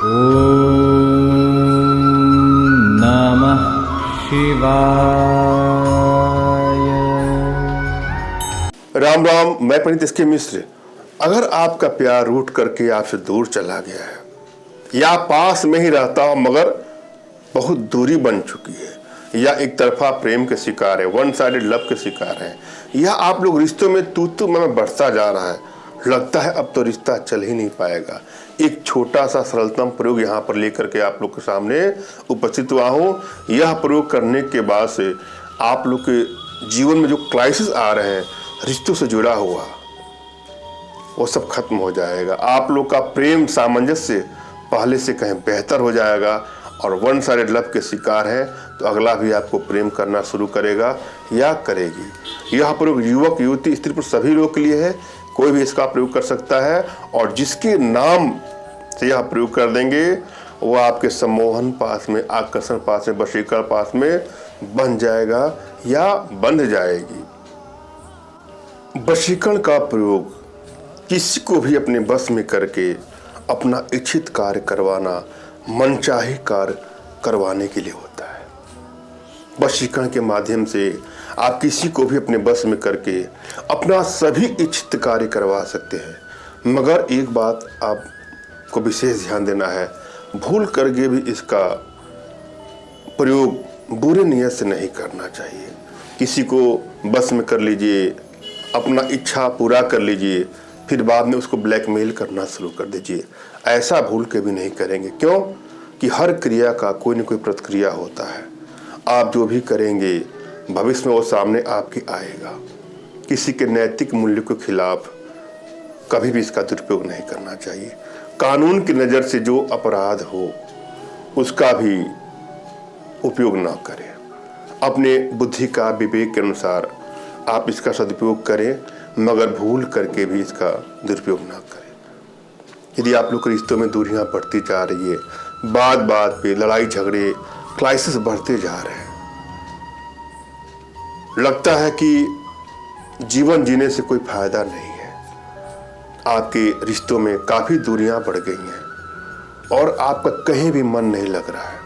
ओम नमः शिवाय। राम राम। मैं पंडित इसके मिश्र। अगर आपका प्यार रूठ करके आपसे दूर चला गया है या पास में ही रहता हो मगर बहुत दूरी बन चुकी है, या एक तरफा प्रेम के शिकार है, वन साइडेड लव के शिकार है, या आप लोग रिश्तों में तू मैं बढ़ता जा रहा है, लगता है अब तो रिश्ता चल ही नहीं पाएगा, एक छोटा सा सरलतम प्रयोग यहाँ पर लेकर के आप लोग के सामने उपस्थित हुआ हूँ। यह प्रयोग करने के बाद से आप लोग के जीवन में जो क्राइसिस आ रहे हैं रिश्तों से जुड़ा हुआ, वो सब खत्म हो जाएगा। आप लोग का प्रेम सामंजस्य पहले से कहीं बेहतर हो जाएगा, और वन साइडेड लव के शिकार है तो अगला भी आपको प्रेम करना शुरू करेगा या करेगी। यह प्रयोग युवक युवती स्त्री पर सभी लोगों के लिए है, कोई भी इसका प्रयोग कर सकता है, और जिसके नाम से यह प्रयोग कर देंगे वो आपके सम्मोहन पास में, आकर्षण पास में, वशीकरण पास में बन जाएगा या बंध जाएगी। वशीकरण का प्रयोग किसी को भी अपने बस में करके अपना इच्छित कार्य करवाना, मनचाही कार्य करवाने के लिए होता है। वशीकरण के माध्यम से आप किसी को भी अपने बस में करके अपना सभी इच्छित कार्य करवा सकते हैं, मगर एक बात आपको विशेष ध्यान देना है, भूल करके भी इसका प्रयोग बुरे नियत से नहीं करना चाहिए। किसी को बस में कर लीजिए, अपना इच्छा पूरा कर लीजिए, फिर बाद में उसको ब्लैकमेल करना शुरू कर दीजिए। ऐसा भूल के भी नहीं करेंगे, क्यों कि हर क्रिया का कोई न कोई प्रतिक्रिया होता है। आप जो भी करेंगे भविष्य में वो सामने आपके आएगा। किसी के नैतिक मूल्य के खिलाफ कभी भी इसका दुरुपयोग नहीं करना चाहिए। कानून की नज़र से जो अपराध हो उसका भी उपयोग ना करें। अपने बुद्धि का विवेक के अनुसार आप इसका सदुपयोग करें, मगर भूल करके भी इसका दुरुपयोग ना करें। यदि आप लोग के रिश्तों में दूरियां बढ़ती जा रही है, बात बात पे लड़ाई झगड़े क्राइसिस बढ़ते जा रहे हैं, लगता है कि जीवन जीने से कोई फायदा नहीं है, आपके रिश्तों में काफी दूरियां बढ़ गई हैं और आपका कहीं भी मन नहीं लग रहा है,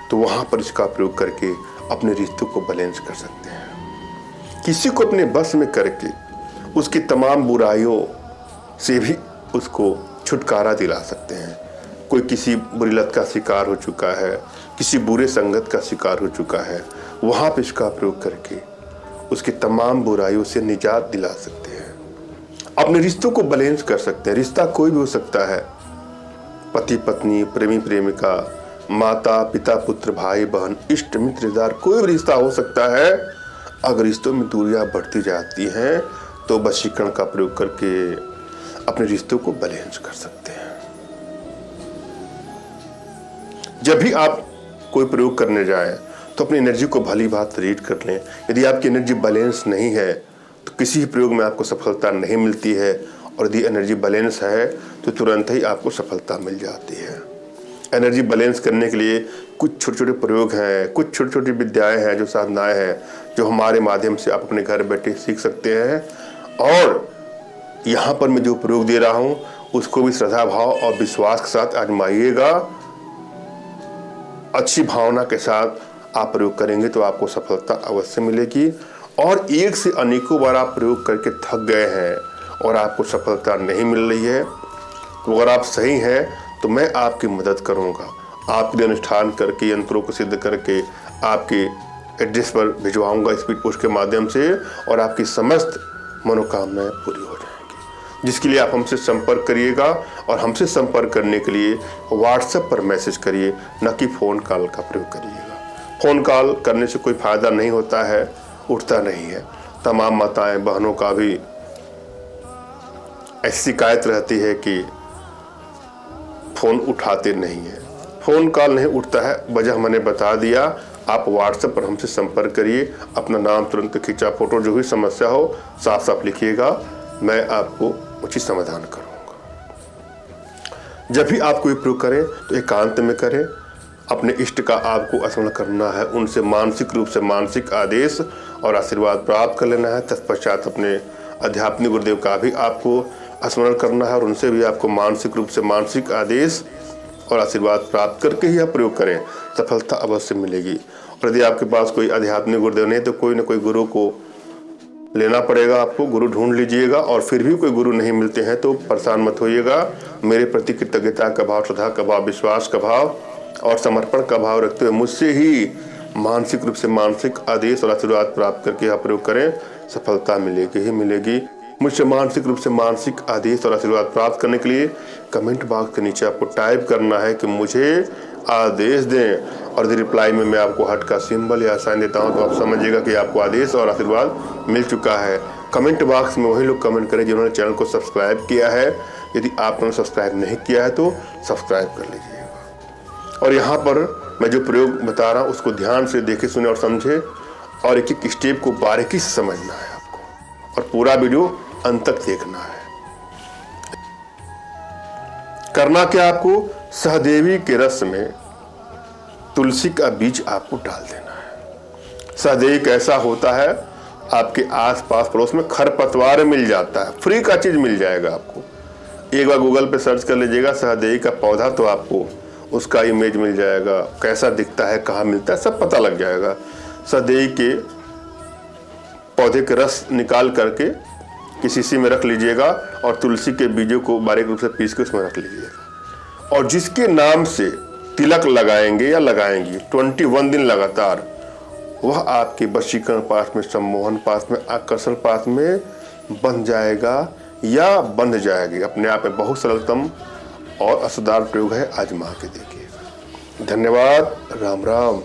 तो वहां पर इसका प्रयोग करके अपने रिश्तों को बैलेंस कर सकते हैं। किसी को अपने बस में करके उसकी तमाम बुराइयों से भी उसको छुटकारा दिला सकते हैं। कोई किसी बुरी लत का शिकार हो चुका है, किसी बुरे संगत का शिकार हो चुका है, वहाँ पे इसका प्रयोग करके उसकी तमाम बुराइयों से निजात दिला सकते हैं। अपने रिश्तों को बैलेंस कर सकते हैं। रिश्ता कोई भी हो सकता है, पति पत्नी, प्रेमी प्रेमिका, माता पिता, पुत्र भाई बहन, इष्ट मित्र, रिश्तेदार, कोई भी रिश्ता हो सकता है। अगर रिश्तों में दूरियां बढ़ती जाती हैं तो वशीकरण का प्रयोग करके अपने रिश्तों को बैलेंस कर सकते हैं। जब भी आप कोई प्रयोग करने जाएं तो अपनी एनर्जी को भली बात रीड कर लें। यदि आपकी एनर्जी बैलेंस नहीं है तो किसी भी प्रयोग में आपको सफलता नहीं मिलती है, और यदि एनर्जी बैलेंस है तो तुरंत ही आपको सफलता मिल जाती है। एनर्जी बैलेंस करने के लिए कुछ छोटे छोटे प्रयोग हैं, कुछ छोटी छोटी विद्याएं हैं, जो साधनाएं हैं, जो हमारे माध्यम से आप अपने घर बैठे सीख सकते हैं। और यहाँ पर मैं जो प्रयोग दे रहा हूँ उसको भी श्रद्धा भाव और विश्वास के साथ आजमाइएगा। अच्छी भावना के साथ आप प्रयोग करेंगे तो आपको सफलता अवश्य मिलेगी। और एक से अनेकों बार आप प्रयोग करके थक गए हैं और आपको सफलता नहीं मिल रही है, तो अगर आप सही हैं तो मैं आपकी मदद करूंगा। आपके लिए अनुष्ठान करके, यंत्रों को सिद्ध करके आपके एड्रेस पर भिजवाऊंगा स्पीड पोस्ट के माध्यम से, और आपकी समस्त मनोकामनाएं पूरी हो जाएंगी। जिसके लिए आप हमसे संपर्क करिएगा, और हमसे संपर्क करने के लिए व्हाट्सएप पर मैसेज करिए, न कि फ़ोन कॉल का प्रयोग करिएगा। फ़ोन कॉल करने से कोई फ़ायदा नहीं होता है, उठता नहीं है। तमाम माताएं बहनों का भी ऐसी शिकायत रहती है कि फ़ोन उठाते नहीं है, फ़ोन कॉल नहीं उठता है। वजह मैंने बता दिया। आप व्हाट्सएप पर हमसे संपर्क करिए, अपना नाम तुरंत खींचा फोटो, जो भी समस्या हो साफ साफ लिखिएगा, मैं आपको उचित समाधान करूँगा। जब भी आप कोई प्रयोग करें तो एकांत में करें। अपने इष्ट का आपको स्मरण करना है, उनसे मानसिक रूप से मानसिक आदेश और आशीर्वाद प्राप्त कर लेना है। तत्पश्चात अपने आध्यात्मिक गुरुदेव का भी आपको स्मरण करना है और उनसे भी आपको मानसिक रूप से मानसिक आदेश और आशीर्वाद प्राप्त करके ही आप प्रयोग करें, सफलता अवश्य मिलेगी। और यदि आपके पास कोई आध्यात्मिक गुरुदेव नहीं तो कोई ना कोई गुरु को लेना पड़ेगा, आपको गुरु ढूंढ लीजिएगा। और फिर भी कोई गुरु नहीं मिलते हैं तो परेशान मत होइएगा। मेरे प्रति कृतज्ञता का भाव, श्रद्धा का भाव, विश्वास का भाव और समर्पण का भाव रखते हुए मुझसे ही मानसिक रूप से मानसिक आदेश और आशीर्वाद प्राप्त करके आप प्रयोग करें, सफलता मिलेगी ही मिलेगी। मुझसे मानसिक रूप से मानसिक आदेश और आशीर्वाद प्राप्त करने के लिए कमेंट बॉक्स के नीचे आपको टाइप करना है कि मुझे आदेश दें, और यदि रिप्लाई में मैं आपको हार्ट का सिंबल या साइन देता हूं तो आप समझिएगा कि आपको आदेश और आशीर्वाद मिल चुका है। कमेंट बॉक्स में वही लोग कमेंट करें जिन्होंने चैनल को सब्सक्राइब किया है। यदि आपने सब्सक्राइब नहीं किया है तो सब्सक्राइब कर लीजिएगा। और यहाँ पर मैं जो प्रयोग बता रहा हूँ उसको ध्यान से देखे, सुने और समझे, और एक एक स्टेप को बारीकी से समझना है आपको, और पूरा वीडियो अंत तक देखना है। करना क्या, आपको सहदेवी के रस में तुलसी का बीज आपको डाल देना है। सहदेवी कैसा होता है, आपके आसपास पड़ोस में खरपतवार मिल जाता है, फ्री का चीज मिल जाएगा आपको। एक बार गूगल पे सर्च कर लीजिएगा सहदेवी का पौधा, तो आपको उसका इमेज मिल जाएगा, कैसा दिखता है, कहाँ मिलता है, सब पता लग जाएगा। सहदेवी के पौधे के रस निकाल करके किसी शीशी में रख लीजिएगा और तुलसी के बीजों को बारीक रूप से पीस के उसमें रख लीजिएगा। और जिसके नाम से तिलक लगाएंगे या लगाएंगी 21 दिन लगातार, वह आपके वशीकरण पास में, सम्मोहन पास में, आकर्षण पास में बन जाएगा या बंध जाएगी। अपने आप में बहुत सरलतम और असरदार प्रयोग है, आजमा के देखिए। धन्यवाद। राम राम।